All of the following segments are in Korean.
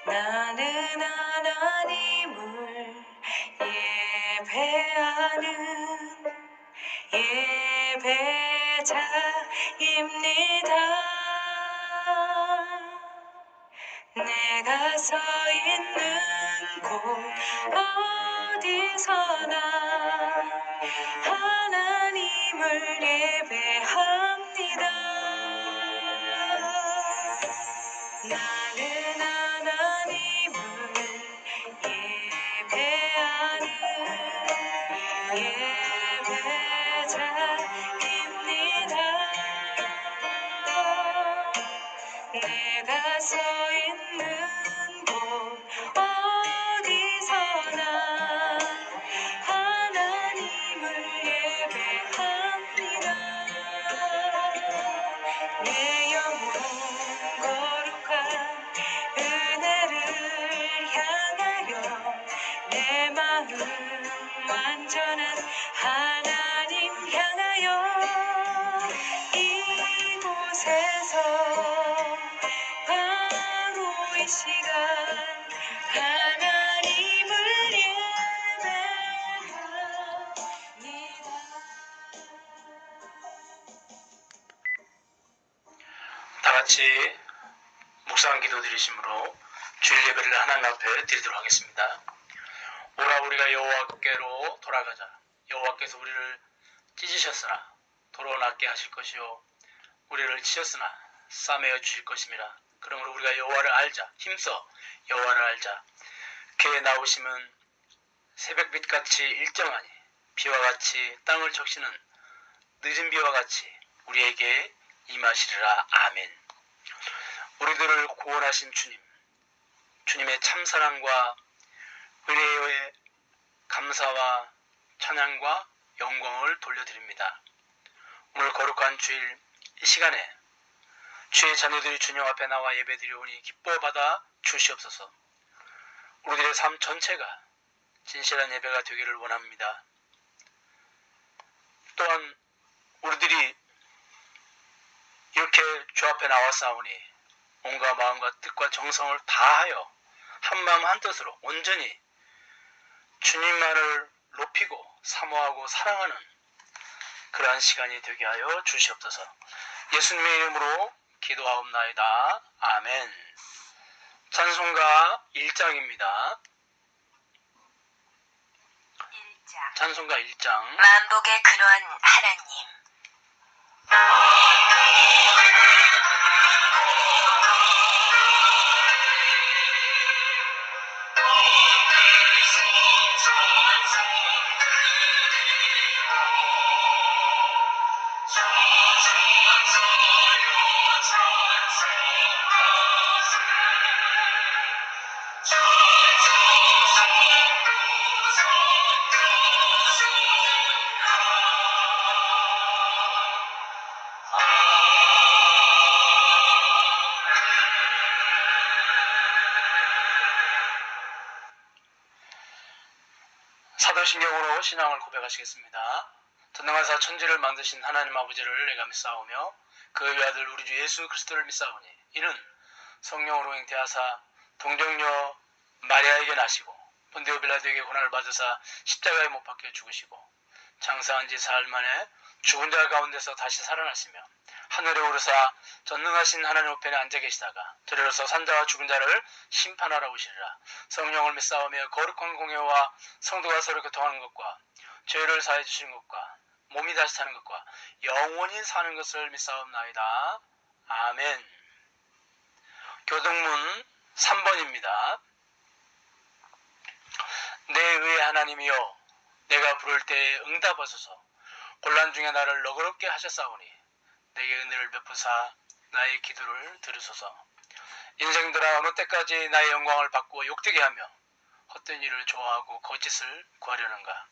나는 하나님을 예배하는 예배자입니다. 내가 서 있는 곳 어디서나 하나님을 예배합니다. 나는 하나님을 예배하는 예배자입니다. 내가 서 있는 곳 어디서나 하나님을 예배합니다. 내 영혼 거룩한 은혜를 향하여 내 마음 완전한 하나님 향하여 이곳에서 바로 이 시간 하나님을 예배합니다. 다 같이 묵상 기도 드리심으로 주일 예배를 하나님 앞에 드리도록 하겠습니다. 오라 우리가 여호와께로 돌아가자. 여호와께서 우리를 찢으셨으나 도로 낫게 하실 것이요 우리를 치셨으나 싸매어 주실 것임이라. 그러므로 우리가 여호와를 알자. 힘써 여호와를 알자. 그의 나오심은 새벽빛같이 일정하니 비와 같이 땅을 적시는 늦은 비와 같이 우리에게 임하시리라. 아멘. 우리들을 구원하신 주님, 주님의 참사랑과 은혜의 감사와 찬양과 영광을 돌려드립니다. 오늘 거룩한 주일 이 시간에 주의 자녀들이 주님 앞에 나와 예배드리오니 기뻐받아 주시옵소서. 우리들의 삶 전체가 진실한 예배가 되기를 원합니다. 또한 우리들이 이렇게 주 앞에 나와싸우니 온갖 마음과 뜻과 정성을 다하여 한마음 한뜻으로 온전히 주님만을 높이고 사모하고 사랑하는 그러한 시간이 되게 하여 주시옵소서. 예수님의 이름으로 기도하옵나이다. 아멘. 찬송가 1장입니다. 찬송가 1장. 만복의 근원 하나님. 사도신경으로 신앙을 고백하시겠습니다. 전능하사 천지를 만드신 하나님 아버지를 내가 믿사오며 그의 아들 우리 주 예수 그리스도를 믿사오니 이는 성령으로 잉태하사 동정녀 마리아에게 나시고 본디오 빌라도에게 고난을 받으사 십자가에 못 박혀 죽으시고 장사한 지 사흘 만에 죽은 자 가운데서 다시 살아나시며 하늘에 오르사 전능하신 하나님 우편에 앉아 계시다가 저리로서 산자와 죽은 자를 심판하러 오시리라. 성령을 믿사오며 거룩한 공회와 성도가 서로 교통하는 것과 죄를 사해 주시는 것과 몸이 다시 사는 것과 영원히 사는 것을 믿사옵나이다. 아멘. 교동문 3번입니다. 내 의의 하나님이여 내가 부를 때에 응답하소서. 곤란 중에 나를 너그럽게 하셨사오니 내게 은혜를 베푸사 나의 기도를 들으소서. 인생들아 어느 때까지 나의 영광을 받고 욕되게 하며 헛된 일을 좋아하고 거짓을 구하려는가.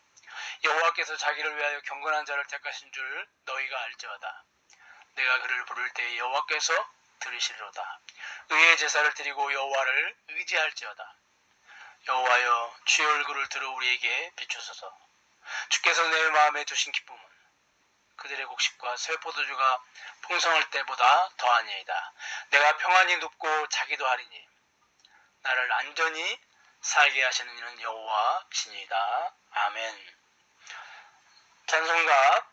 여호와께서 자기를 위하여 경건한 자를 택하신 줄 너희가 알지어다. 내가 그를 부를 때에 여호와께서 들으시리로다. 의의 제사를 드리고 여호와를 의지할지어다. 여호와여 주의 얼굴을 들어 우리에게 비추소서. 주께서 내 마음에 두신 기쁨은 그들의 곡식과 새 포도주가 풍성할 때보다 더하니이다. 내가 평안히 눕고 자기도 하리니 나를 안전히 살게 하시는 이는 여호와시니이다. 아멘. 찬송가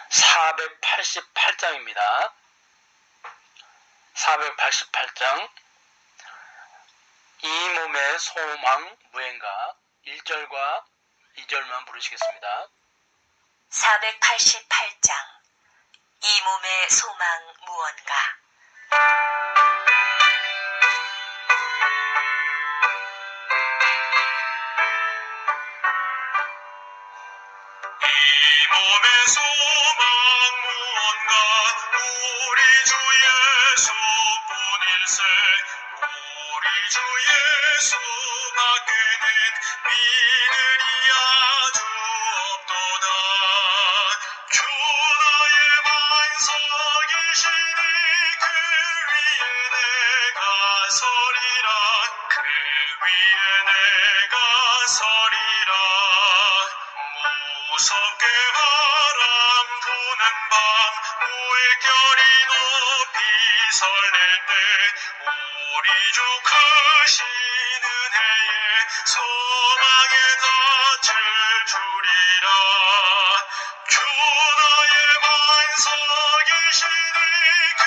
488장입니다. 488장 이 몸의 소망 무엔가 1절과 2절만 부르시겠습니다. 488장 이 몸의 소망 무언가. 이 몸의 소망 무언가 우리 주 예수뿐일세. 우리 주 예수밖에는 믿으리 아주 없도다. 주 나의 반석이시니 그 위에 내가 서리라. 그 위에 내가 서리라. 무섭게 바람 부는 밤 물결이 높이 설렐 때 우리 주 크신 은혜에 소망에 닻을 주리라. 주 나의 반석이시니 그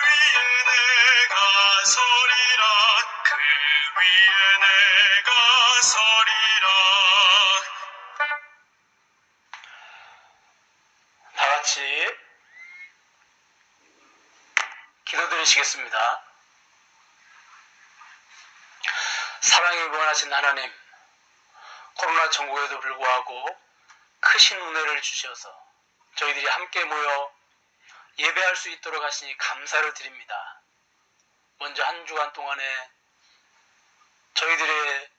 위에 내가 서리라. 그 위에 내가 서리라. 다같이 기도드리시겠습니다. 사랑이 무한하신 하나님, 코로나 전국에도 불구하고 크신 은혜를 주셔서 저희들이 함께 모여 예배할 수 있도록 하시니 감사를 드립니다. 먼저 한 주간 동안에 저희들의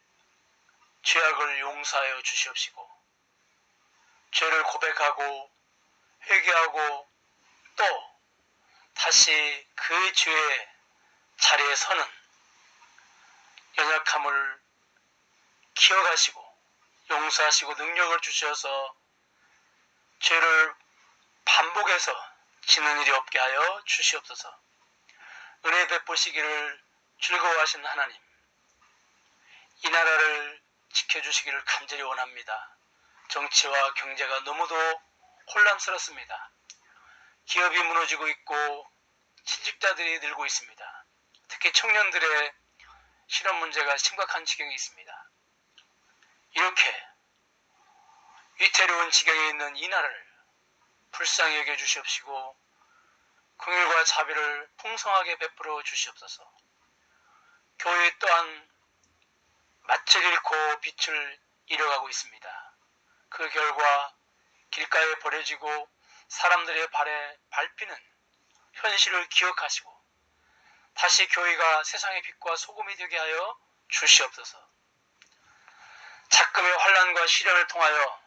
죄악을 용서하여 주시옵시고 죄를 고백하고 회개하고 또 다시 그 죄의 자리에 서는 연약함을 기억하시고 용서하시고 능력을 주셔서 죄를 반복해서 지는 일이 없게 하여 주시옵소서. 은혜 베푸시기를 즐거워하시는 하나님, 이 나라를 지켜주시기를 간절히 원합니다. 정치와 경제가 너무도 혼란스럽습니다. 기업이 무너지고 있고 취직자들이 늘고 있습니다. 특히 청년들의 실업 문제가 심각한 지경에 있습니다. 이렇게 위태로운 지경에 있는 이 나라를 불쌍히 여겨 주시옵시고 긍휼과 자비를 풍성하게 베풀어 주시옵소서. 교회 또한 맏을 잃고 빛을 잃어가고 있습니다. 그 결과 길가에 버려지고 사람들의 발에 밟히는 현실을 기억하시고 다시 교회가 세상의 빛과 소금이 되게 하여 주시옵소서. 작금의 환난과 시련을 통하여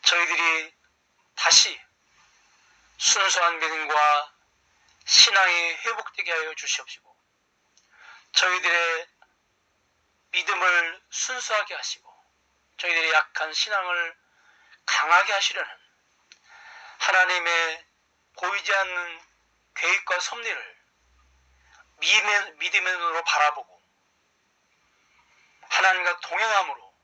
저희들이 다시 순수한 믿음과 신앙이 회복되게 하여 주시옵시고 저희들의 믿음을 순수하게 하시고 저희들의 약한 신앙을 강하게 하시려는 하나님의 보이지 않는 계획과 섭리를 믿음의 눈으로 바라보고 하나님과 동행함으로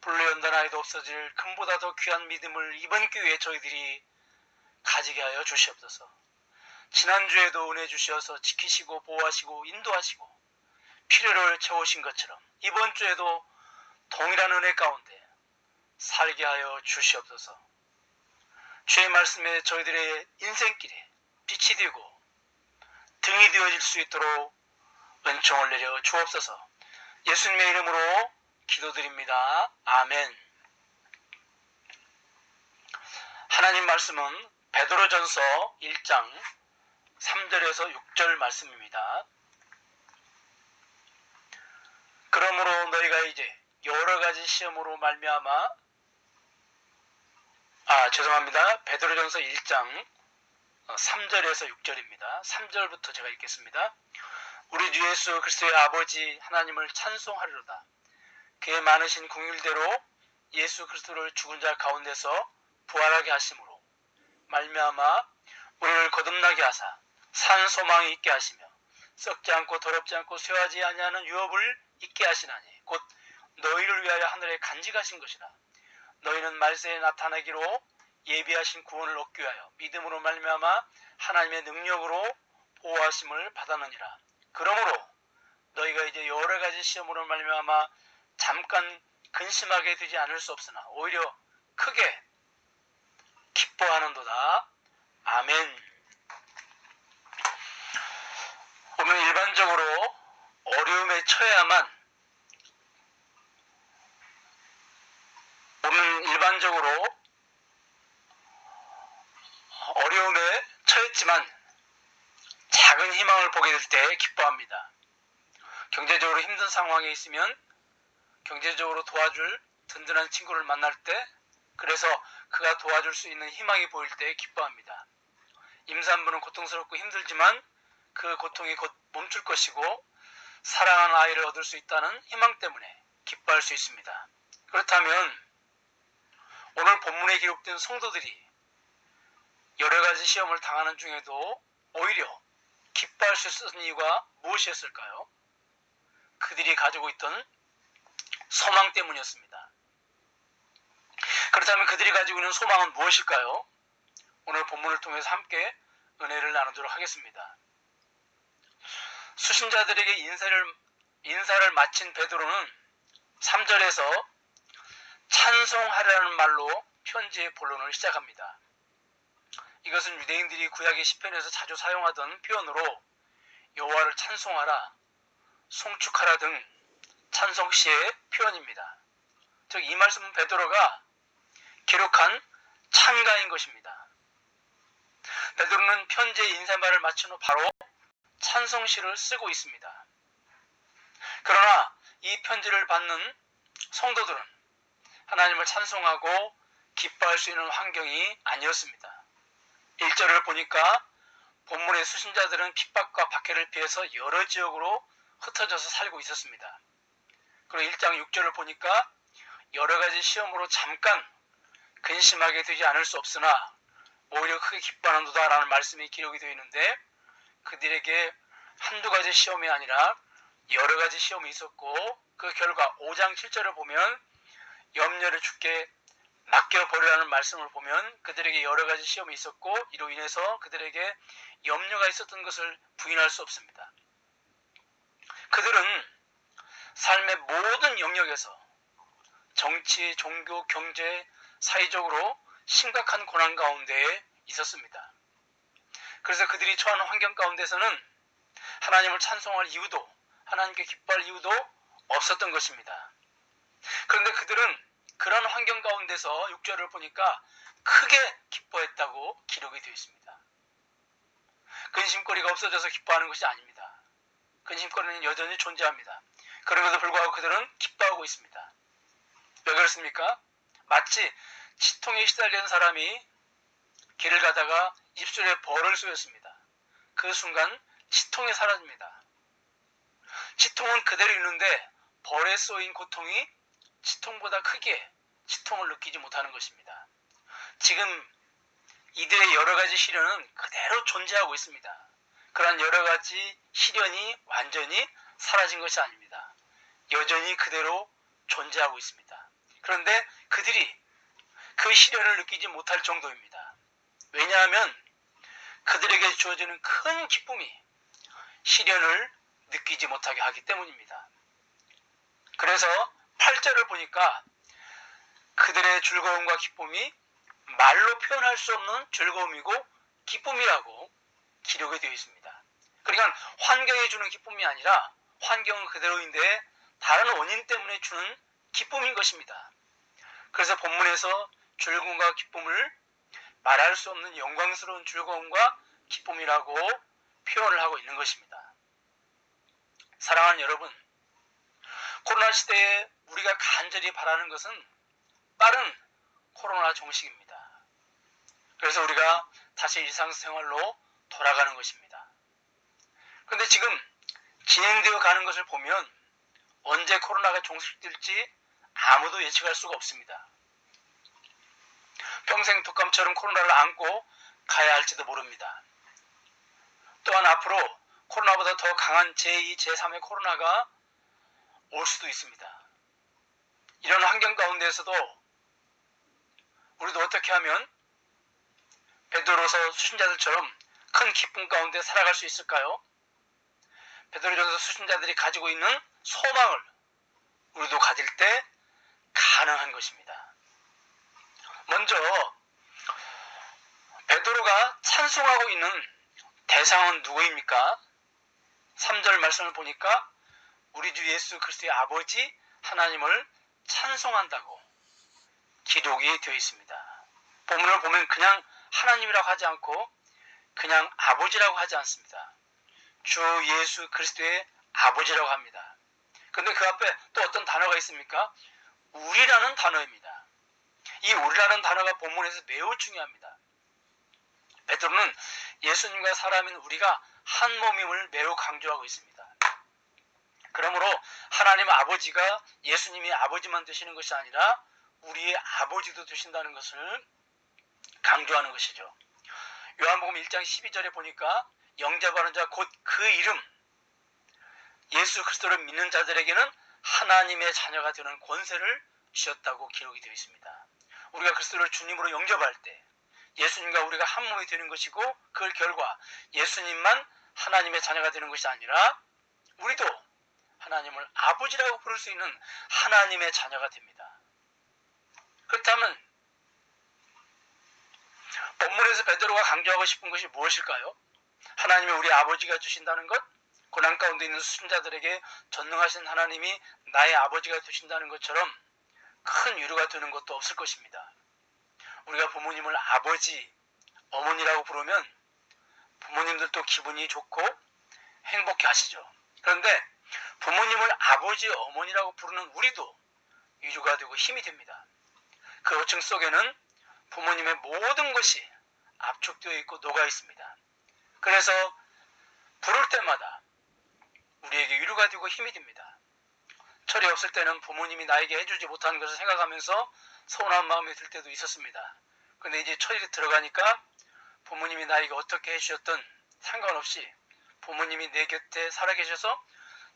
불로연단하여도 없어질 금보다 더 귀한 믿음을 이번 기회에 저희들이 가지게 하여 주시옵소서. 지난주에도 은혜 주셔서 지키시고 보호하시고 인도하시고 필요를 채우신 것처럼 이번 주에도 동일한 은혜 가운데 살게 하여 주시옵소서. 주의 말씀에 저희들의 인생길에 빛이 되고 등이 되어질 수 있도록 은총을 내려 주옵소서. 예수님의 이름으로 기도드립니다. 아멘. 하나님 말씀은 베드로전서 1장 3절에서 6절 말씀입니다. 그러므로 너희가 이제 여러 가지 시험으로 말미암아 베드로전서 1장 3절에서 6절입니다. 3절부터 제가 읽겠습니다. 우리 주 예수 그리스도의 아버지 하나님을 찬송하리로다. 그의 많으신 긍휼대로 예수 그리스도를 죽은 자 가운데서 부활하게 하심으로 말미암아 우리를 거듭나게 하사 산 소망이 있게 하시며 썩지 않고 더럽지 않고 쇠하지 아니하는 유업을 있게 하시나니 곧 너희를 위하여 하늘에 간직하신 것이라. 너희는 말세에 나타나기로 예비하신 구원을 얻기 위하여 믿음으로 말미암아 하나님의 능력으로 보호하심을 받았느니라. 그러므로 너희가 이제 여러 가지 시험으로 말미암아 잠깐 근심하게 되지 않을 수 없으나 오히려 크게 기뻐하는도다. 아멘. 보면 일반적으로 어려움에 처해야만 어려움에 처했지만 작은 희망을 보게 될 때 기뻐합니다. 경제적으로 힘든 상황에 있으면 경제적으로 도와줄 든든한 친구를 만날 때, 그래서 그가 도와줄 수 있는 희망이 보일 때 기뻐합니다. 임산부는 고통스럽고 힘들지만 그 고통이 곧 멈출 것이고 사랑하는 아이를 얻을 수 있다는 희망 때문에 기뻐할 수 있습니다. 그렇다면 오늘 본문에 기록된 성도들이 여러 가지 시험을 당하는 중에도 오히려 기뻐할 수 있었던 이유가 무엇이었을까요? 그들이 가지고 있던 소망 때문이었습니다. 그렇다면 그들이 가지고 있는 소망은 무엇일까요? 오늘 본문을 통해서 함께 은혜를 나누도록 하겠습니다. 수신자들에게 인사를 마친 베드로는 3절에서 찬송하라는 말로 편지의 본론을 시작합니다. 이것은 유대인들이 구약의 시편에서 자주 사용하던 표현으로 여호와를 찬송하라, 송축하라 등 찬송시의 표현입니다. 즉 이 말씀은 베드로가 기록한 찬가인 것입니다. 베드로는 편지의 인사말을 마친 후 바로 찬송시를 쓰고 있습니다. 그러나 이 편지를 받는 성도들은 하나님을 찬송하고 기뻐할 수 있는 환경이 아니었습니다. 1절을 보니까 본문의 수신자들은 핍박과 박해를 피해서 여러 지역으로 흩어져서 살고 있었습니다. 그리고 1장 6절을 보니까 여러 가지 시험으로 잠깐 근심하게 되지 않을 수 없으나 오히려 크게 기뻐하는도다 라는 말씀이 기록이 되어 있는데, 그들에게 한두 가지 시험이 아니라 여러 가지 시험이 있었고, 그 결과 5장 7절을 보면 염려를 주께 맡겨버리라는 말씀을 보면 그들에게 여러 가지 시험이 있었고 이로 인해서 그들에게 염려가 있었던 것을 부인할 수 없습니다. 그들은 삶의 모든 영역에서 정치, 종교, 경제, 사회적으로 심각한 고난 가운데에 있었습니다. 그래서 그들이 처하는 환경 가운데서는 하나님을 찬송할 이유도, 하나님께 기뻐할 이유도 없었던 것입니다. 그런데 그들은 그런 환경 가운데서 6절을 보니까 크게 기뻐했다고 기록이 되어 있습니다. 근심거리가 없어져서 기뻐하는 것이 아닙니다. 근심거리는 여전히 존재합니다. 그럼에도 불구하고 그들은 기뻐하고 있습니다. 왜 그렇습니까? 마치 치통에 시달리는 사람이 길을 가다가 입술에 벌을 쏘였습니다. 그 순간 치통이 사라집니다. 치통은 그대로 있는데 벌에 쏘인 고통이 치통보다 크게 치통을 느끼지 못하는 것입니다. 지금 이들의 여러 가지 시련은 그대로 존재하고 있습니다. 그러한 여러 가지 시련이 완전히 사라진 것이 아닙니다. 여전히 그대로 존재하고 있습니다. 그런데 그들이 그 시련을 느끼지 못할 정도입니다. 왜냐하면 그들에게 주어지는 큰 기쁨이 시련을 느끼지 못하게 하기 때문입니다. 그래서 8절을 보니까 그들의 즐거움과 기쁨이 말로 표현할 수 없는 즐거움이고 기쁨이라고 기록이 되어 있습니다. 그러니까 환경이 주는 기쁨이 아니라 환경은 그대로인데 다른 원인 때문에 주는 기쁨인 것입니다. 그래서 본문에서 즐거움과 기쁨을 말할 수 없는 영광스러운 즐거움과 기쁨이라고 표현을 하고 있는 것입니다. 사랑하는 여러분, 코로나 시대에 우리가 간절히 바라는 것은 빠른 코로나 종식입니다. 그래서 우리가 다시 일상생활로 돌아가는 것입니다. 그런데 지금 진행되어 가는 것을 보면 언제 코로나가 종식될지 아무도 예측할 수가 없습니다. 평생 독감처럼 코로나를 안고 가야 할지도 모릅니다. 또한 앞으로 코로나보다 더 강한 제2, 제3의 코로나가 올 수도 있습니다. 이런 환경 가운데에서도 우리도 어떻게 하면 베드로서 수신자들처럼 큰 기쁨 가운데 살아갈 수 있을까요? 베드로전서 수신자들이 가지고 있는 소망을 우리도 가질 때 가능한 것입니다. 먼저 베드로가 찬송하고 있는 대상은 누구입니까? 3절 말씀을 보니까 우리 주 예수 그리스도의 아버지 하나님을 찬송한다고 기록이 되어 있습니다. 본문을 보면 그냥 하나님이라고 하지 않고 그냥 아버지라고 하지 않습니다. 주 예수 그리스도의 아버지라고 합니다. 그런데 그 앞에 또 어떤 단어가 있습니까? 우리라는 단어입니다. 이 우리라는 단어가 본문에서 매우 중요합니다. 베드로는 예수님과 사람인 우리가 한 몸임을 매우 강조하고 있습니다. 그러므로 하나님 아버지가 예수님이 아버지만 되시는 것이 아니라 우리의 아버지도 되신다는 것을 강조하는 것이죠. 요한복음 1장 12절에 보니까 영접하는 자 곧 그 이름 예수 그리스도를 믿는 자들에게는 하나님의 자녀가 되는 권세를 주셨다고 기록이 되어 있습니다. 우리가 그리스도를 주님으로 영접할 때 예수님과 우리가 한 몸이 되는 것이고 그 결과 예수님만 하나님의 자녀가 되는 것이 아니라 우리도 하나님을 아버지라고 부를 수 있는 하나님의 자녀가 됩니다. 그렇다면 본문에서 베드로가 강조하고 싶은 것이 무엇일까요? 하나님이 우리 아버지가 주신다는 것, 고난 가운데 있는 수신자들에게 전능하신 하나님이 나의 아버지가 되신다는 것처럼 큰 위로가 되는 것도 없을 것입니다. 우리가 부모님을 아버지, 어머니라고 부르면 부모님들도 기분이 좋고 행복해 하시죠. 그런데 부모님을 아버지, 어머니라고 부르는 우리도 위로가 되고 힘이 됩니다. 그 호칭 속에는 부모님의 모든 것이 압축되어 있고 녹아 있습니다. 그래서 부를 때마다 우리에게 위로가 되고 힘이 됩니다. 철이 없을 때는 부모님이 나에게 해주지 못한 것을 생각하면서 서운한 마음이 들 때도 있었습니다. 그런데 이제 철이 들어가니까 부모님이 나에게 어떻게 해주셨든 상관없이 부모님이 내 곁에 살아계셔서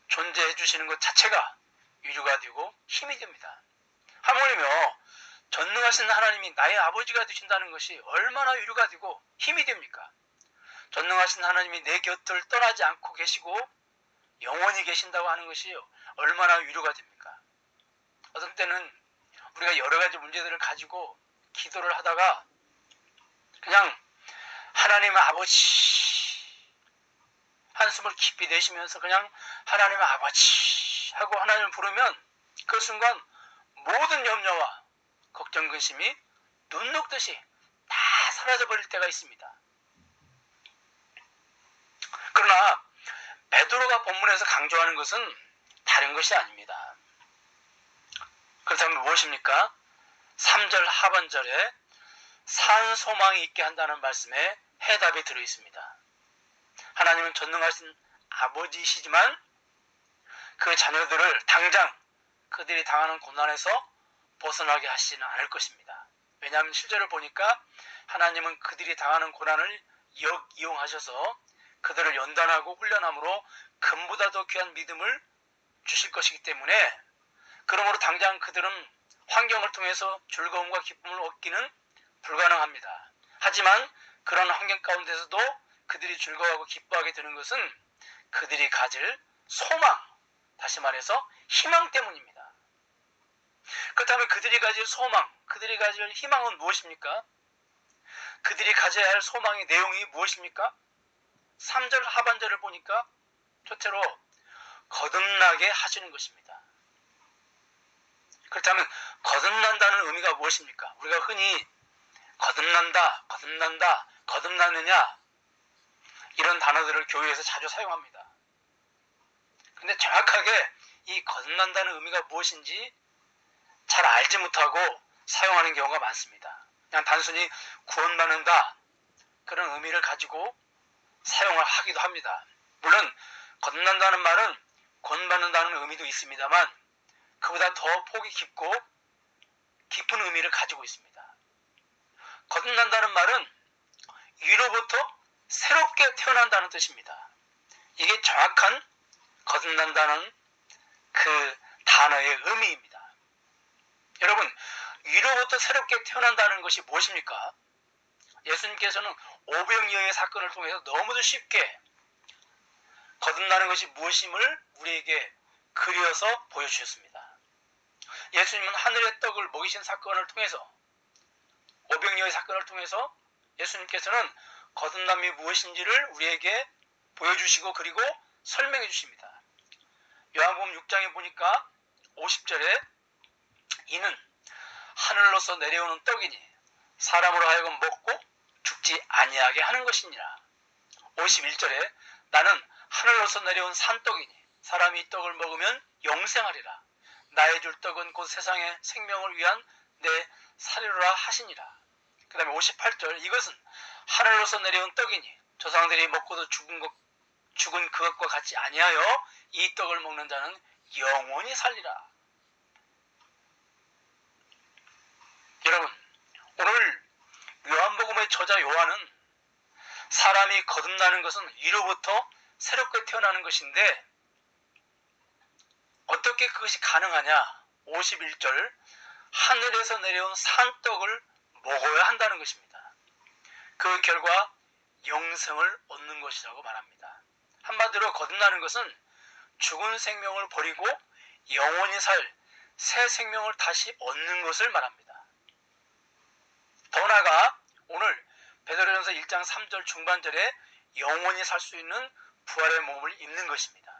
존재해 주시는 것 자체가 위로가 되고 힘이 됩니다. 하물며 전능하신 하나님이 나의 아버지가 되신다는 것이 얼마나 위로가 되고 힘이 됩니까? 전능하신 하나님이 내 곁을 떠나지 않고 계시고 영원히 계신다고 하는 것이 얼마나 위로가 됩니까? 어떤 때는 우리가 여러 가지 문제들을 가지고 기도를 하다가 그냥 하나님 아버지 한숨을 깊이 내쉬면서 그냥 하나님 아버지 하고 하나님을 부르면 그 순간 모든 염려와 걱정 근심이 눈 녹듯이 다 사라져버릴 때가 있습니다. 그러나 베드로가 본문에서 강조하는 것은 다른 것이 아닙니다. 그렇다면 무엇입니까? 3절 하반절에 산 소망이 있게 한다는 말씀에 해답이 들어있습니다. 하나님은 전능하신 아버지이시지만 그 자녀들을 당장 그들이 당하는 고난에서 벗어나게 하시지는 않을 것입니다. 왜냐하면 실제를 보니까 하나님은 그들이 당하는 고난을 이용하셔서 그들을 연단하고 훈련함으로 금보다 더 귀한 믿음을 주실 것이기 때문에 그러므로 당장 그들은 환경을 통해서 즐거움과 기쁨을 얻기는 불가능합니다. 하지만 그런 환경 가운데서도 그들이 즐거워하고 기뻐하게 되는 것은 그들이 가질 소망, 다시 말해서 희망 때문입니다. 그렇다면 그들이 가질 소망, 그들이 가질 희망은 무엇입니까? 그들이 가져야 할 소망의 내용이 무엇입니까? 3절 하반절을 보니까 첫째로 거듭나게 하시는 것입니다. 그렇다면 거듭난다는 의미가 무엇입니까? 우리가 흔히 거듭난다, 거듭난다, 거듭나느냐 이런 단어들을 교회에서 자주 사용합니다. 근데 정확하게 이 거듭난다는 의미가 무엇인지 잘 알지 못하고 사용하는 경우가 많습니다. 그냥 단순히 구원받는다 그런 의미를 가지고 사용을 하기도 합니다. 물론 거듭난다는 말은 구원받는다는 의미도 있습니다만 그보다 더 폭이 깊고 깊은 의미를 가지고 있습니다. 거듭난다는 말은 위로부터 새롭게 태어난다는 뜻입니다. 이게 정확한 거듭난다는 그 단어의 의미입니다. 여러분, 위로부터 새롭게 태어난다는 것이 무엇입니까? 예수님께서는 오병이어의 사건을 통해서 너무도 쉽게 거듭나는 것이 무엇임을 우리에게 그려서 보여주셨습니다. 예수님은 하늘의 떡을 먹이신 사건을 통해서, 오병이어의 사건을 통해서 예수님께서는 거듭남이 무엇인지를 우리에게 보여주시고 그리고 설명해 주십니다. 요한복음 6장에 보니까 50절에 이는 하늘로서 내려오는 떡이니 사람으로 하여금 먹고 죽지 아니하게 하는 것이니라. 51절에 나는 하늘로서 내려온 산떡이니 사람이 이 떡을 먹으면 영생하리라. 나의 줄 떡은 곧 세상의 생명을 위한 내 사료라 하시니라. 그 다음에 58절 이것은 하늘로서 내려온 떡이니 조상들이 먹고도 죽은 그것과 같이 아니하여 이 떡을 먹는 자는 영원히 살리라. 여러분, 오늘 요한복음의 저자 요한은 사람이 거듭나는 것은 위로부터 새롭게 태어나는 것인데 어떻게 그것이 가능하냐? 51절 하늘에서 내려온 산떡을 먹어야 한다는 것입니다. 그 결과 영생을 얻는 것이라고 말합니다. 한마디로 거듭나는 것은 죽은 생명을 버리고 영원히 살 새 생명을 다시 얻는 것을 말합니다. 더 나아가 오늘 베드로전서 1장 3절 중반절에 영원히 살 수 있는 부활의 몸을 입는 것입니다.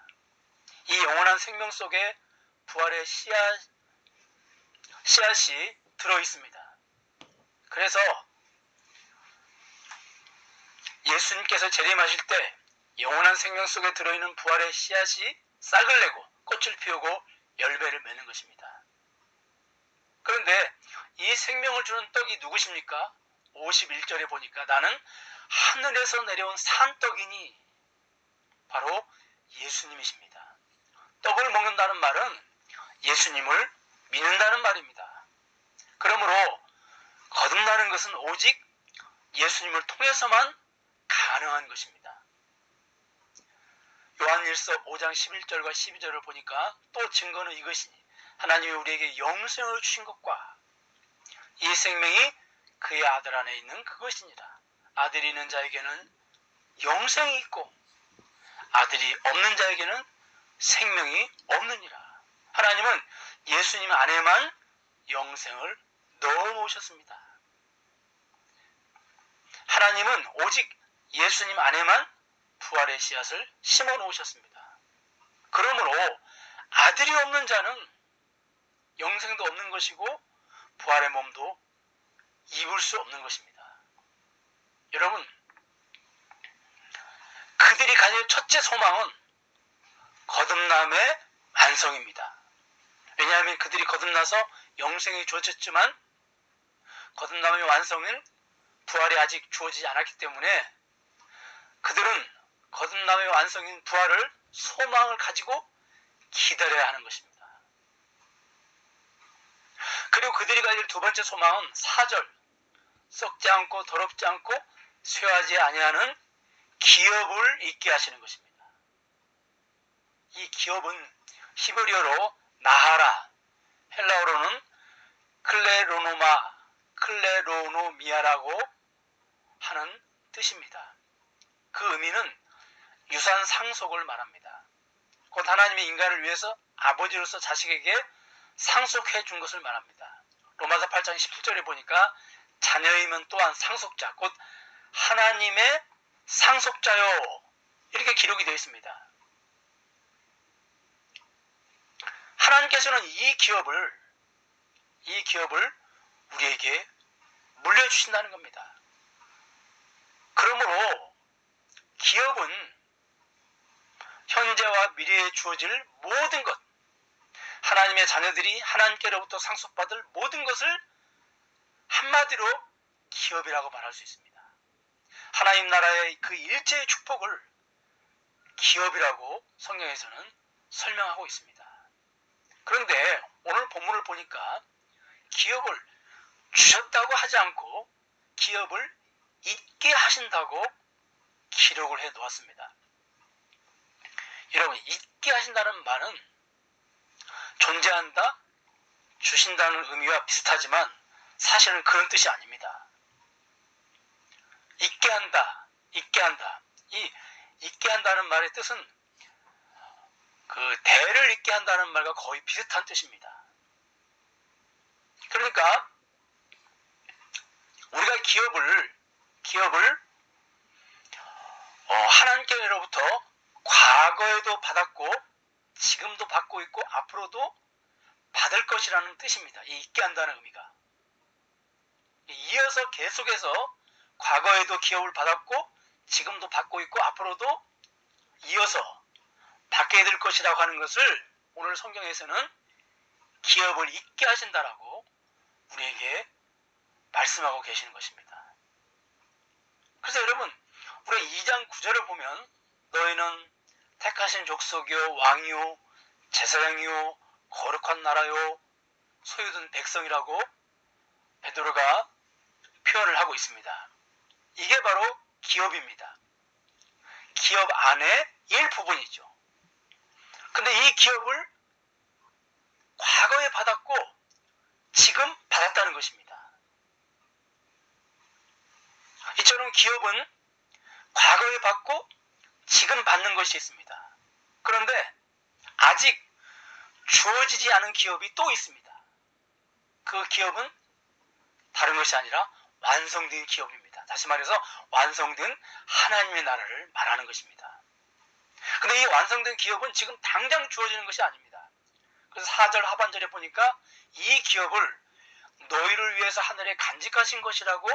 이 영원한 생명 속에 부활의 씨앗이 들어있습니다. 그래서 예수님께서 재림하실 때 영원한 생명 속에 들어있는 부활의 씨앗이 싹을 내고 꽃을 피우고 열매를 맺는 것입니다. 그런데 이 생명을 주는 떡이 누구십니까? 51절에 보니까 나는 하늘에서 내려온 산떡이니 바로 예수님이십니다. 떡을 먹는다는 말은 예수님을 믿는다는 말입니다. 그러므로 거듭나는 것은 오직 예수님을 통해서만 가능한 것입니다. 요한일서 5장 11절과 12절을 보니까 또 증거는 이것이니 하나님이 우리에게 영생을 주신 것과 이 생명이 그의 아들 안에 있는 그것이니라. 아들이 있는 자에게는 영생이 있고 아들이 없는 자에게는 생명이 없느니라. 하나님은 예수님 안에만 영생을 넣어놓으셨습니다. 하나님은 오직 예수님 안에만 부활의 씨앗을 심어놓으셨습니다. 그러므로 아들이 없는 자는 영생도 없는 것이고 부활의 몸도 입을 수 없는 것입니다. 여러분, 그들이 가질 첫째 소망은 거듭남의 완성입니다. 왜냐하면 그들이 거듭나서 영생이 주어졌지만 거듭남의 완성은 부활이 아직 주어지지 않았기 때문에 그들은 거듭남의 완성인 부활을 소망을 가지고 기다려야 하는 것입니다. 그리고 그들이 가질 두 번째 소망은 4절 썩지 않고 더럽지 않고 쇠하지 아니하는 기업을 있게 하시는 것입니다. 이 기업은 히브리어로 나하라, 헬라어로는 클레로노미아라고 하는 뜻입니다. 그 의미는 유산 상속을 말합니다. 곧 하나님의 인간을 위해서 아버지로서 자식에게 상속해 준 것을 말합니다. 로마서 8장 17절에 보니까 자녀이면 또한 상속자, 곧 하나님의 상속자요, 이렇게 기록이 되어 있습니다. 하나님께서는 이 기업을 우리에게 물려주신다는 겁니다. 그러므로 기업은 현재와 미래에 주어질 모든 것, 하나님의 자녀들이 하나님께로부터 상속받을 모든 것을 한마디로 기업이라고 말할 수 있습니다. 하나님 나라의 그 일체의 축복을 기업이라고 성경에서는 설명하고 있습니다. 그런데 오늘 본문을 보니까 기업을 주셨다고 하지 않고 기업을 잊게 하신다고 기록을 해 놓았습니다. 여러분, 있게 하신다는 말은 존재한다, 주신다는 의미와 비슷하지만 사실은 그런 뜻이 아닙니다. 있게 한다, 있게 한다. 이 있게 한다는 말의 뜻은 그 대를 있게 한다는 말과 거의 비슷한 뜻입니다. 그러니까 우리가 기업을 하나님께로부터 과거에도 받았고 지금도 받고 있고 앞으로도 받을 것이라는 뜻입니다. 이 있게 한다는 의미가. 이어서 계속해서 과거에도 기업을 받았고 지금도 받고 있고 앞으로도 이어서 받게 될 것이라고 하는 것을 오늘 성경에서는 기업을 있게 하신다라고 우리에게 말씀하고 계시는 것입니다. 그래서 여러분, 우리가 2장 9절을 보면 너희는 택하신 족속이요 왕이요 제사장이요 거룩한 나라요 소유된 백성이라고 베드로가 표현을 하고 있습니다. 이게 바로 기업입니다. 기업 안의 일부분이죠. 근데 이 기업을 과거에 받았고 지금 받았다는 것입니다. 이처럼 기업은 과거에 받고 지금 받는 것이 있습니다. 그런데 아직 주어지지 않은 기업이 또 있습니다. 그 기업은 다른 것이 아니라 완성된 기업입니다. 다시 말해서 완성된 하나님의 나라를 말하는 것입니다. 근데 이 완성된 기업은 지금 당장 주어지는 것이 아닙니다. 그래서 4절 하반절에 보니까 이 기업을 너희를 위해서 하늘에 간직하신 것이라고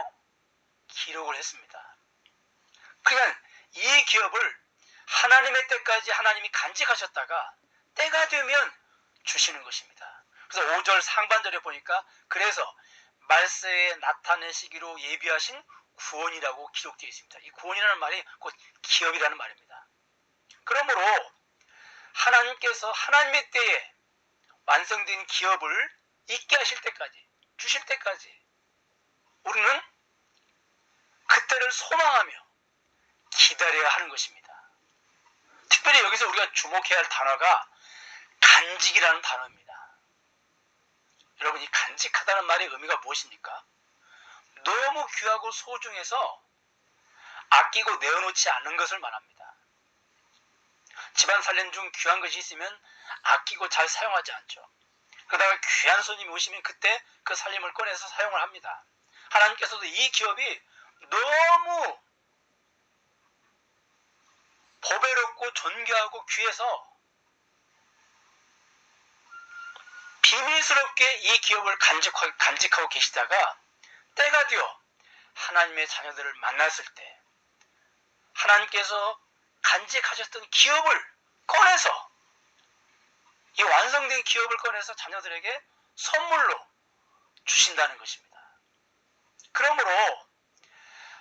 기록을 했습니다. 그러니까 이 기업을 하나님의 때까지 하나님이 간직하셨다가 때가 되면 주시는 것입니다. 그래서 5절 상반절에 보니까 그래서 말세에 나타내시기로 예비하신 구원이라고 기록되어 있습니다. 이 구원이라는 말이 곧 기업이라는 말입니다. 그러므로 하나님께서 하나님의 때에 완성된 기업을 있게 하실 때까지, 주실 때까지 우리는 그때를 소망하며 기다려야 하는 것입니다. 특별히 여기서 우리가 주목해야 할 단어가 간직이라는 단어입니다. 여러분, 이 간직하다는 말의 의미가 무엇입니까? 너무 귀하고 소중해서 아끼고 내어놓지 않는 것을 말합니다. 집안 살림 중 귀한 것이 있으면 아끼고 잘 사용하지 않죠. 그러다가 귀한 손님이 오시면 그때 그 살림을 꺼내서 사용을 합니다. 하나님께서도 이 기업이 너무 보배롭고 존귀하고 귀해서 비밀스럽게 이 기업을 간직하고 계시다가 때가 되어 하나님의 자녀들을 만났을 때 하나님께서 간직하셨던 기업을 꺼내서 이 완성된 기업을 꺼내서 자녀들에게 선물로 주신다는 것입니다. 그러므로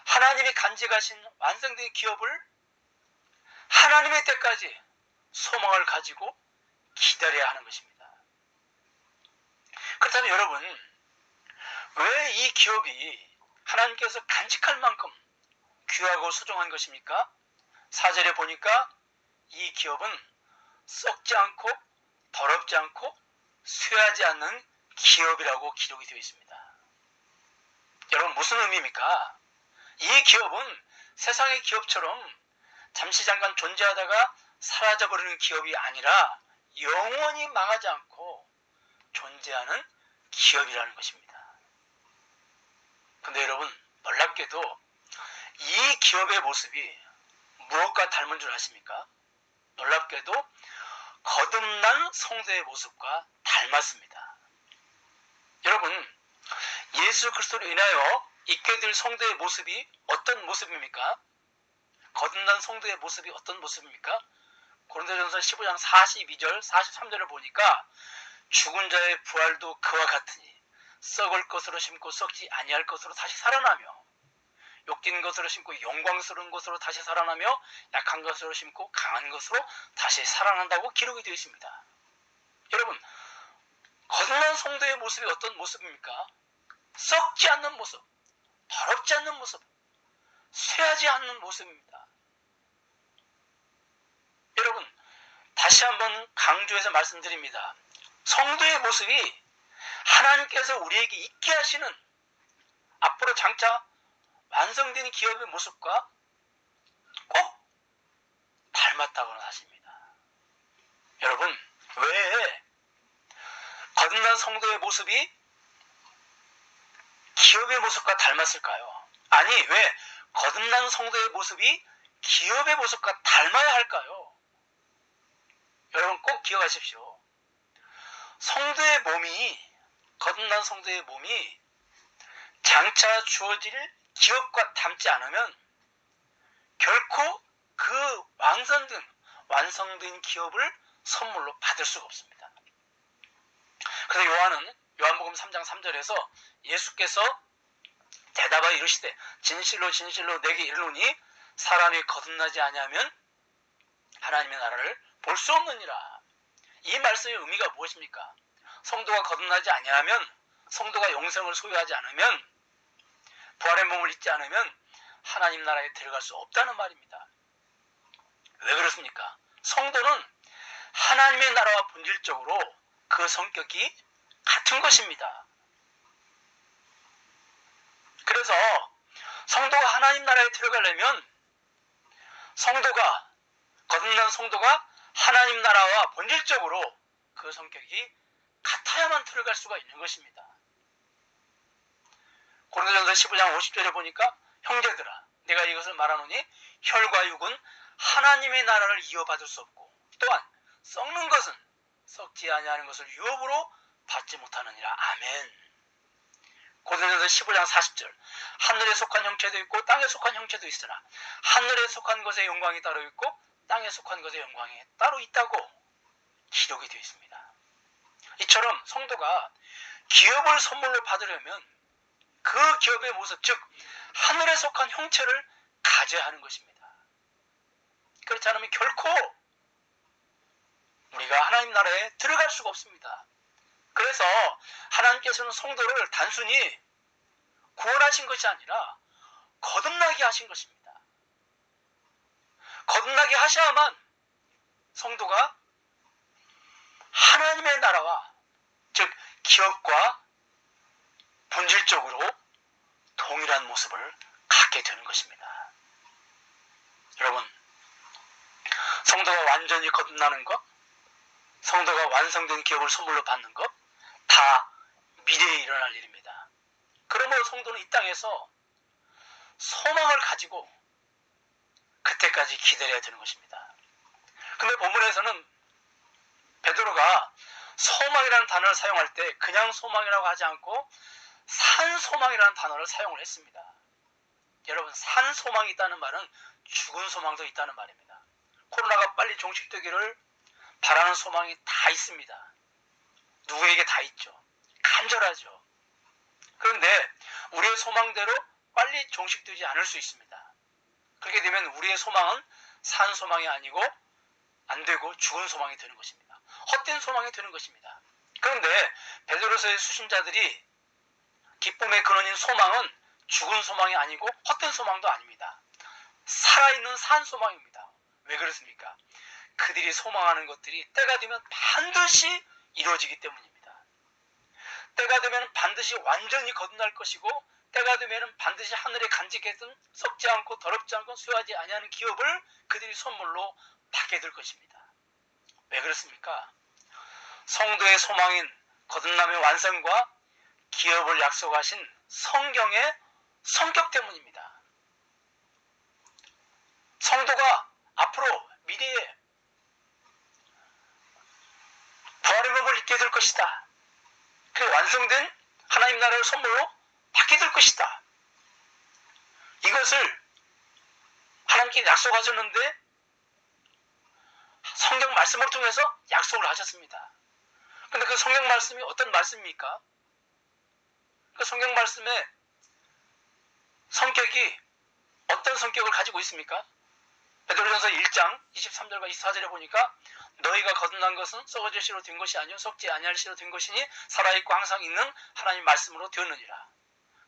하나님이 간직하신 완성된 기업을 하나님의 때까지 소망을 가지고 기다려야 하는 것입니다. 그렇다면 여러분, 왜 이 기업이 하나님께서 간직할 만큼 귀하고 소중한 것입니까? 4절에 보니까 이 기업은 썩지 않고 더럽지 않고 쇠하지 않는 기업이라고 기록이 되어 있습니다. 여러분, 무슨 의미입니까? 이 기업은 세상의 기업처럼 잠시 잠깐 존재하다가 사라져버리는 기업이 아니라 영원히 망하지 않고 존재하는 기업이라는 것입니다. 근데 여러분, 놀랍게도 이 기업의 모습이 무엇과 닮은 줄 아십니까? 놀랍게도 거듭난 성도의 모습과 닮았습니다. 여러분, 예수 그리스도로 인하여 있게 될 성도의 모습이 어떤 모습입니까? 거듭난 성도의 모습이 어떤 모습입니까? 고린도전서 15장 42절, 43절을 보니까 죽은 자의 부활도 그와 같으니 썩을 것으로 심고 썩지 아니할 것으로 다시 살아나며 욕진 것으로 심고 영광스러운 것으로 다시 살아나며 약한 것으로 심고 강한 것으로 다시 살아난다고 기록이 되어 있습니다. 여러분, 거듭난 성도의 모습이 어떤 모습입니까? 썩지 않는 모습, 더럽지 않는 모습, 쇠하지 않는 모습입니다. 여러분, 다시 한번 강조해서 말씀드립니다. 성도의 모습이 하나님께서 우리에게 있게 하시는 앞으로 장차 완성된 기업의 모습과 꼭 닮았다고는 하십니다. 여러분, 왜 거듭난 성도의 모습이 기업의 모습과 닮았을까요? 아니, 왜 거듭난 성도의 모습이 기업의 모습과 닮아야 할까요? 여러분 꼭 기억하십시오. 거듭난 성도의 몸이 장차 주어질 기업과 닮지 않으면 결코 그 완성된 기업을 선물로 받을 수가 없습니다. 그래서 요한복음 3장 3절에서 예수께서 대답하여 이르시되 진실로 진실로 내게 이르노니 사람이 거듭나지 아니하면 하나님의 나라를 볼 수 없느니라. 이 말씀의 의미가 무엇입니까? 성도가 거듭나지 아니하면, 성도가 영생을 소유하지 않으면, 부활의 몸을 입지 않으면 하나님 나라에 들어갈 수 없다는 말입니다. 왜 그렇습니까? 성도는 하나님의 나라와 본질적으로 그 성격이 같은 것입니다. 그래서 성도가 하나님 나라에 들어가려면 거듭난 성도가 하나님 나라와 본질적으로 그 성격이 같아야만 들어갈 수가 있는 것입니다. 고린도전서 15장 50절에 보니까 형제들아 내가 이것을 말하노니 혈과 육은 하나님의 나라를 이어받을 수 없고 또한 썩는 것은 썩지 아니하는 것을 유업으로 받지 못하느니라. 아멘. 고린도전서 15장 40절 하늘에 속한 형체도 있고 땅에 속한 형체도 있으나 하늘에 속한 것의 영광이 따로 있고 땅에 속한 것의 영광이 따로 있다고 기록이 되어 있습니다. 이처럼 성도가 기업을 선물로 받으려면 그 기업의 모습, 즉 하늘에 속한 형체를 가져야 하는 것입니다. 그렇지 않으면 결코 우리가 하나님 나라에 들어갈 수가 없습니다. 그래서 하나님께서는 성도를 단순히 구원하신 것이 아니라 거듭나게 하신 것입니다. 거듭나게 하셔야만 성도가 하나님의 나라와 즉 기업과 본질적으로 동일한 모습을 갖게 되는 것입니다. 여러분, 성도가 완전히 거듭나는 것, 성도가 완성된 기업을 선물로 받는 것, 다 미래에 일어날 일입니다. 그러므로 성도는 이 땅에서 소망을 가지고 그때까지 기다려야 되는 것입니다. 근데 본문에서는 베드로가 소망이라는 단어를 사용할 때 그냥 소망이라고 하지 않고 산소망이라는 단어를 사용을 했습니다. 여러분, 산소망이 있다는 말은 죽은 소망도 있다는 말입니다. 코로나가 빨리 종식되기를 바라는 소망이 다 있습니다. 누구에게 다 있죠. 간절하죠. 그런데 우리의 소망대로 빨리 종식되지 않을 수 있습니다. 그렇게 되면 우리의 소망은 산 소망이 아니고 안 되고 죽은 소망이 되는 것입니다. 헛된 소망이 되는 것입니다. 그런데 베드로서의 수신자들이 기쁨의 근원인 소망은 죽은 소망이 아니고 헛된 소망도 아닙니다. 살아있는 산 소망입니다. 왜 그렇습니까? 그들이 소망하는 것들이 때가 되면 반드시 이루어지기 때문입니다. 때가 되면 반드시 완전히 거듭날 것이고 때가 되면 반드시 하늘에 간직했던 썩지 않고 더럽지 않고 쇠하지 아니하는 기업을 그들이 선물로 받게 될 것입니다. 왜 그렇습니까? 성도의 소망인 거듭남의 완성과 기업을 약속하신 성경의 성격 때문입니다. 성도가 앞으로 미래에 부활의 몸을 입게 될 것이다. 그 완성된 하나님 나라를 선물로 받게 될 것이다. 이것을 하나님께 약속하셨는데 성경 말씀을 통해서 약속을 하셨습니다. 그런데 그 성경 말씀이 어떤 말씀입니까? 그 성경 말씀의 성격이 어떤 성격을 가지고 있습니까? 베드로전서 1장 23절과 24절에 보니까 너희가 거듭난 것은 썩어질 씨로 된 것이 아니요 썩지 아니할 씨로 된 것이니 살아있고 항상 있는 하나님 말씀으로 되었느니라.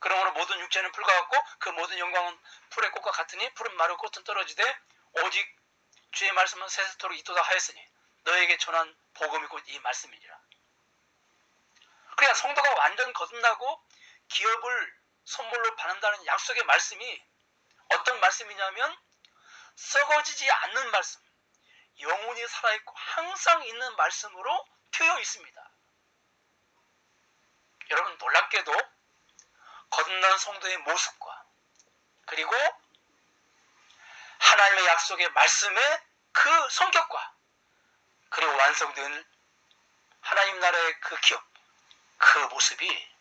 그러므로 모든 육체는 풀과 같고 그 모든 영광은 풀의 꽃과 같으니 풀은 마르고 꽃은 떨어지되 오직 주의 말씀은 세세토록 있도다 하였으니 너에게 전한 복음이 곧 이 말씀이니라. 그러니까 성도가 완전 거듭나고 기업을 선물로 받는다는 약속의 말씀이 어떤 말씀이냐면 썩어지지 않는 말씀, 영혼이 살아있고 항상 있는 말씀으로 트여 있습니다. 여러분, 놀랍게도 거듭난 성도의 모습과 그리고 하나님의 약속의 말씀의 그 성격과 그리고 완성된 하나님 나라의 그 기업, 그 모습이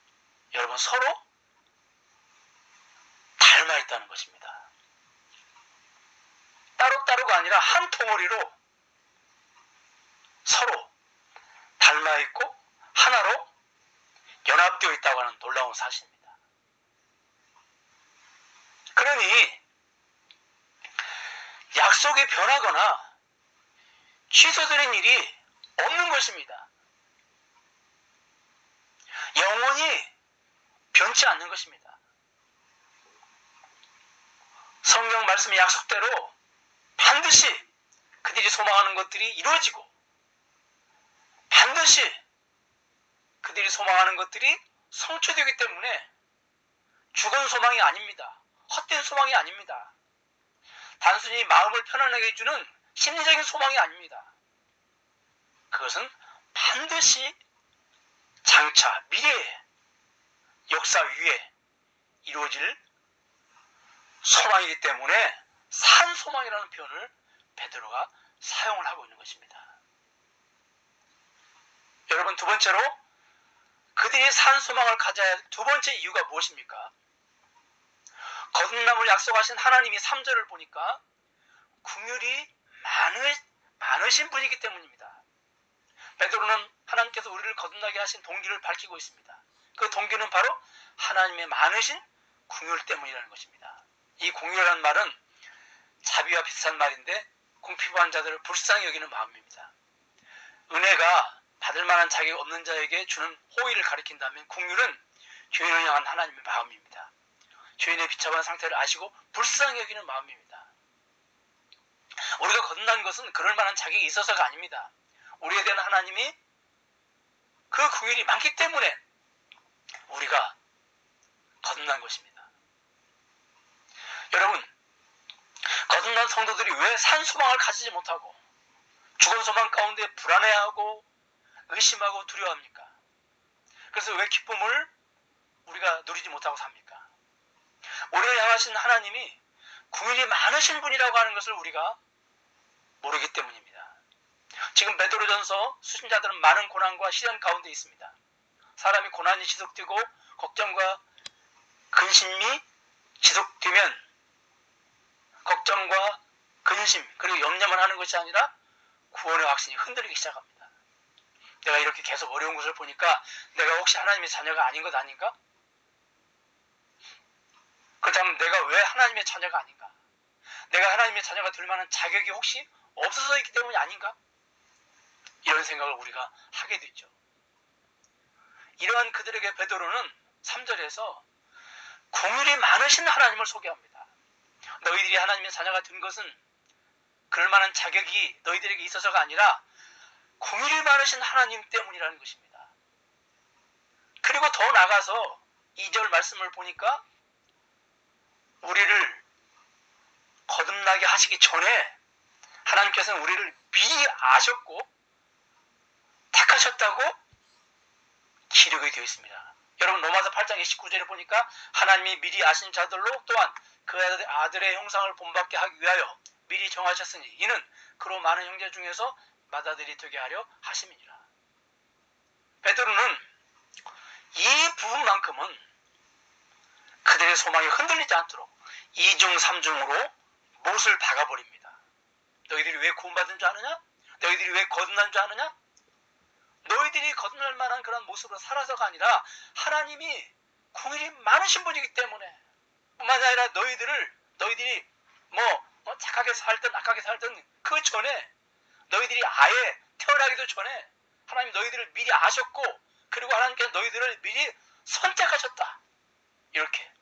여러분 서로 닮아 있다는 것입니다. 따로따로가 아니라 한 덩어리로 서로 닮아 있고 하나로 연합되어 있다고 하는 놀라운 사실입니다. 그러니 약속이 변하거나 취소되는 일이 없는 것입니다. 영원히 변치 않는 것입니다. 성경 말씀의 약속대로 반드시 그들이 소망하는 것들이 이루어지고 반드시 그들이 소망하는 것들이 성취되기 때문에 죽은 소망이 아닙니다. 헛된 소망이 아닙니다. 단순히 마음을 편안하게 해주는 심리적인 소망이 아닙니다. 그것은 반드시 장차 미래의 역사 위에 이루어질 소망이기 때문에 산 소망이라는 표현을 베드로가 사용을 하고 있는 것입니다. 여러분, 두 번째로 그들이 산 소망을 가져야 할 두 번째 이유가 무엇입니까? 거듭남을 약속하신 하나님이 3절을 보니까 긍휼이 많으신 분이기 때문입니다. 베드로는 하나님께서 우리를 거듭나게 하신 동기를 밝히고 있습니다. 그 동기는 바로 하나님의 많으신 긍휼 때문이라는 것입니다. 이 긍휼이라는 말은 자비와 비슷한 말인데 궁핍한 자들을 불쌍히 여기는 마음입니다. 은혜가 받을 만한 자격이 없는 자에게 주는 호의를 가리킨다면 긍휼은 죄인을 향한 하나님의 마음입니다. 죄인의 비참한 상태를 아시고 불쌍히 여기는 마음입니다. 우리가 거듭난 것은 그럴 만한 자격이 있어서가 아닙니다. 우리에 대한 하나님이 그 긍휼이 많기 때문에 우리가 거듭난 것입니다. 여러분, 거듭난 성도들이 왜 산 소망을 가지지 못하고 죽은 소망 가운데 불안해하고 의심하고 두려워합니까? 그래서 왜 기쁨을 우리가 누리지 못하고 삽니까? 우리를 향하신 하나님이 긍휼이 많으신 분이라고 하는 것을 우리가 모르기 때문입니다. 지금 베드로전서 수신자들은 많은 고난과 시련 가운데 있습니다. 사람이 고난이 지속되고 걱정과 근심이 지속되면 걱정과 근심 그리고 염려만 하는 것이 아니라 구원의 확신이 흔들리기 시작합니다. 내가 이렇게 계속 어려운 것을 보니까 내가 혹시 하나님의 자녀가 아닌 것 아닌가? 그렇다면 내가 왜 하나님의 자녀가 아닌가? 내가 하나님의 자녀가 될 만한 자격이 혹시 없어서 있기 때문이 아닌가? 이런 생각을 우리가 하게 되죠. 이러한 그들에게 베드로는 3절에서 긍휼이 많으신 하나님을 소개합니다. 너희들이 하나님의 자녀가 된 것은 그럴 만한 자격이 너희들에게 있어서가 아니라 긍휼이 많으신 하나님 때문이라는 것입니다. 그리고 더 나아가서 2절 말씀을 보니까 우리를 거듭나게 하시기 전에 하나님께서는 우리를 미리 아셨고 택하셨다고 기록이 되어 있습니다. 여러분, 로마서 8장 29절에 보니까 하나님이 미리 아신 자들로 또한 그 아들의 형상을 본받게 하기 위하여 미리 정하셨으니 이는 그로 많은 형제 중에서 맏아들이 되게 하려 하심이니라. 베드로는 이 부분만큼은 그들의 소망이 흔들리지 않도록 2중 3중으로 못을 박아버립니다. 너희들이 왜 구원받은 줄 아느냐? 너희들이 왜 거듭난 줄 아느냐? 너희들이 거듭날 만한 그런 모습으로 살아서가 아니라 하나님이 긍휼이 많으신 분이기 때문에 뿐만 아니라 너희들이 착하게 살든 악하게 살든 그 전에 너희들이 아예 태어나기도 전에 하나님 너희들을 미리 아셨고 그리고 하나님께서 너희들을 미리 선택하셨다. 이렇게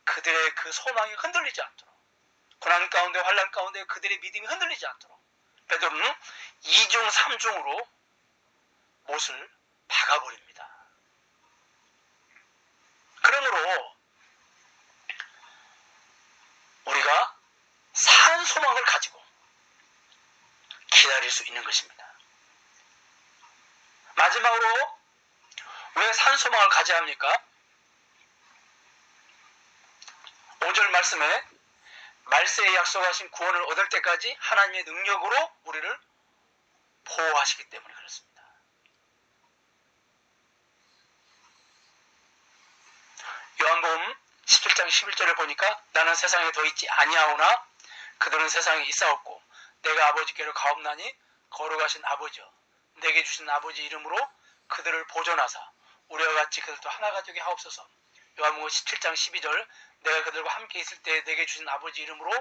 그들의 그 소망이 흔들리지 않도록 고난 가운데 환난 가운데 그들의 믿음이 흔들리지 않도록 베드로는 2중 3중으로 못을 박아버립니다. 그러므로 우리가 산 소망을 가지고 기다릴 수 있는 것입니다. 마지막으로 왜 산 소망을 가져야 합니까? 5절 말씀에 말세에 약속하신 구원을 얻을 때까지 하나님의 능력으로 우리를 보호하시기 때문에 그렇습니다. 요한복음 17장 11절을 보니까 나는 세상에 더 있지 아니하오나 그들은 세상에 있사옵고 내가 아버지께로 가옵나니 거룩하신 아버지여 내게 주신 아버지 이름으로 그들을 보존하사 우리와 같이 그들도 하나가 되게 하옵소서. 요한복음 17장 12절 내가 그들과 함께 있을 때 내게 주신 아버지 이름으로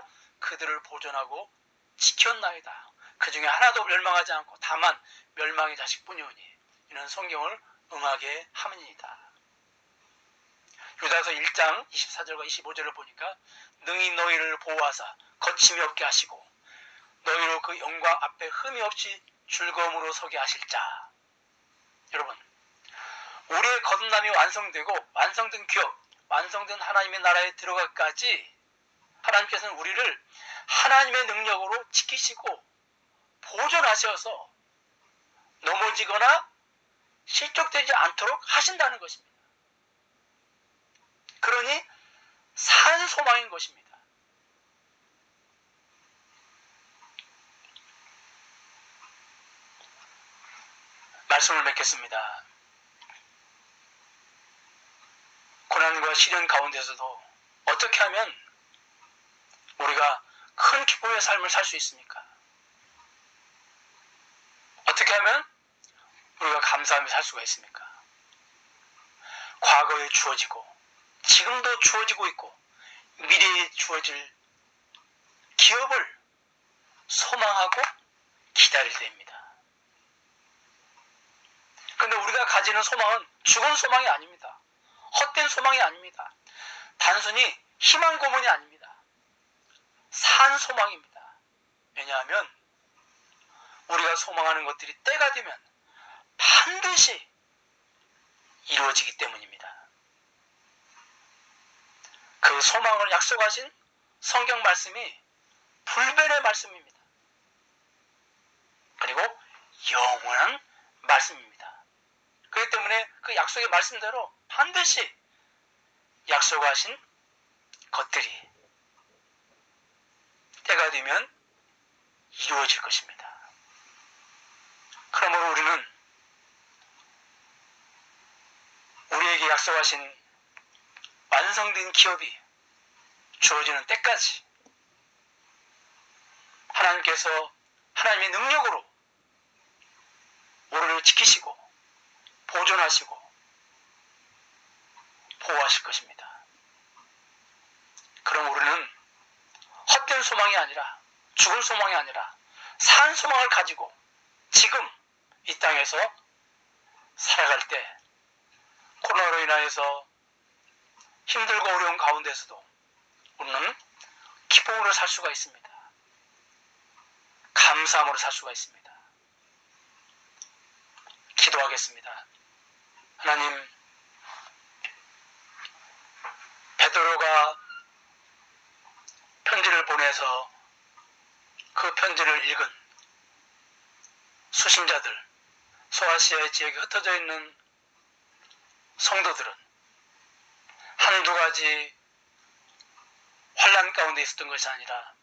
그들을 보존하고 지켰나이다. 그 중에 하나도 멸망하지 않고 다만 멸망의 자식뿐이오니 이는 성경을 응하게 함이니이다. 유다서 1장 24절과 25절을 보니까 능히 너희를 보호하사 거침이 없게 하시고 너희로 그 영광 앞에 흠이 없이 즐거움으로 서게 하실 자. 여러분, 우리의 거듭남이 완성되고 완성된 기업, 완성된 하나님의 나라에 들어가기까지 하나님께서는 우리를 하나님의 능력으로 지키시고 보존하셔서 넘어지거나 실족되지 않도록 하신다는 것입니다. 그러니 산 소망인 것입니다. 말씀을 맺겠습니다. 고난과 시련 가운데서도 어떻게 하면 우리가 큰 기쁨의 삶을 살 수 있습니까? 어떻게 하면 우리가 감사하며 살 수가 있습니까? 과거에 주어지고 지금도 주어지고 있고 미래에 주어질 기업을 소망하고 기다릴 때입니다. 그런데 우리가 가지는 소망은 죽은 소망이 아닙니다. 헛된 소망이 아닙니다. 단순히 희망 고문이 아닙니다. 산 소망입니다. 왜냐하면 우리가 소망하는 것들이 때가 되면 반드시 이루어지기 때문입니다. 그 소망을 약속하신 성경 말씀이 불변의 말씀입니다. 그리고 영원한 말씀입니다. 그렇기 때문에 그 약속의 말씀대로 반드시 약속하신 것들이 때가 되면 이루어질 것입니다. 그러므로 우리는 우리에게 약속하신 완성된 기업이 주어지는 때까지 하나님께서 하나님의 능력으로 우리를 지키시고 보존하시고 보호하실 것입니다. 그럼 우리는 헛된 소망이 아니라 죽은 소망이 아니라 산 소망을 가지고 지금 이 땅에서 살아갈 때 코로나로 인하여서 힘들고 어려운 가운데서도 우리는 기쁨으로 살 수가 있습니다. 감사함으로 살 수가 있습니다. 기도하겠습니다. 하나님, 베드로가 편지를 보내서 그 편지를 읽은 수신자들, 소아시아 지역에 흩어져 있는 성도들은 한두 가지 환난 가운데 있었던 것이 아니라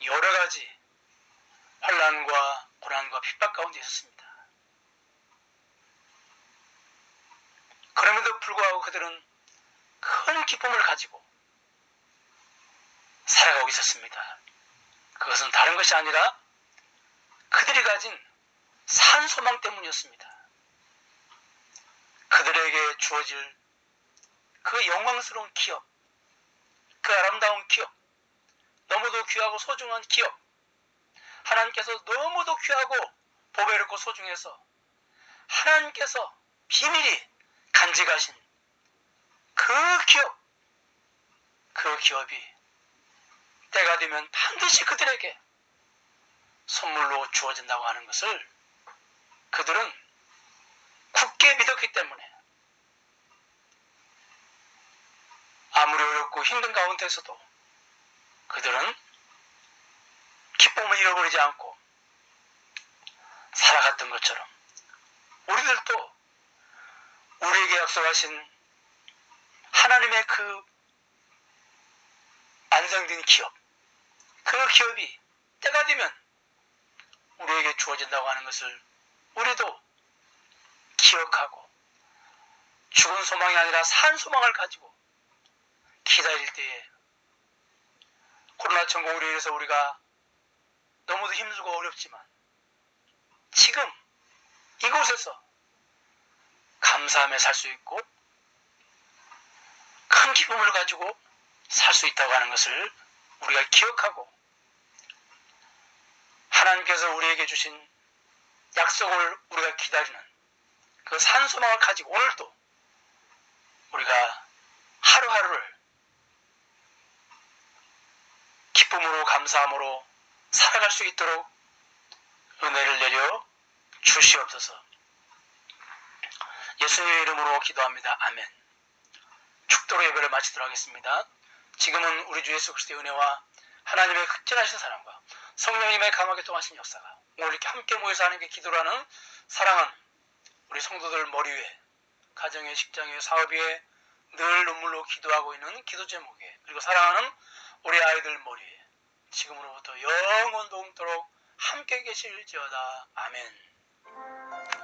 여러 가지 환난과 고난과 핍박 가운데 있었습니다. 그럼에도 불구하고 그들은 큰 기쁨을 가지고 살아가고 있었습니다. 그것은 다른 것이 아니라 그들이 가진 산 소망 때문이었습니다. 그들에게 주어질 그 영광스러운 기업, 그 아름다운 기업, 너무도 귀하고 소중한 기업, 하나님께서 너무도 귀하고 보배롭고 소중해서 하나님께서 비밀히 간직하신 그 기업, 그 기업이 때가 되면 반드시 그들에게 선물로 주어진다고 하는 것을 그들은 굳게 믿었기 때문에 아무리 어렵고 힘든 가운데서도 그들은 기쁨을 잃어버리지 않고 살아갔던 것처럼 우리들도 우리에게 약속하신 하나님의 그 안정된 기업, 그 기업이 때가 되면 우리에게 주어진다고 하는 것을 우리도 기억하고 죽은 소망이 아니라 산 소망을 가지고 기다릴 때에 코로나 천국으로 인해서 우리가 너무도 힘들고 어렵지만 지금 이곳에서 감사하며 살 수 있고 큰 기쁨을 가지고 살 수 있다고 하는 것을 우리가 기억하고 하나님께서 우리에게 주신 약속을 우리가 기다리는 그 산소망을 가지고 오늘도 우리가 하루하루를 기쁨으로 감사함으로 살아갈 수 있도록 은혜를 내려 주시옵소서. 예수님의 이름으로 기도합니다. 아멘. 축도로 예배를 마치도록 하겠습니다. 지금은 우리 주 예수 그리스도의 은혜와 하나님의 극진하신 사랑과 성령님의 강하게 통하신 역사가 오늘 이렇게 함께 모여서 하나님께 기도를 하는 사랑하는 우리 성도들 머리 위에 가정의 직장의 사업 위에 늘 눈물로 기도하고 있는 기도 제목에 그리고 사랑하는 우리 아이들 머리 위에 지금으로부터 영원토록 함께 계실지어다. 아멘.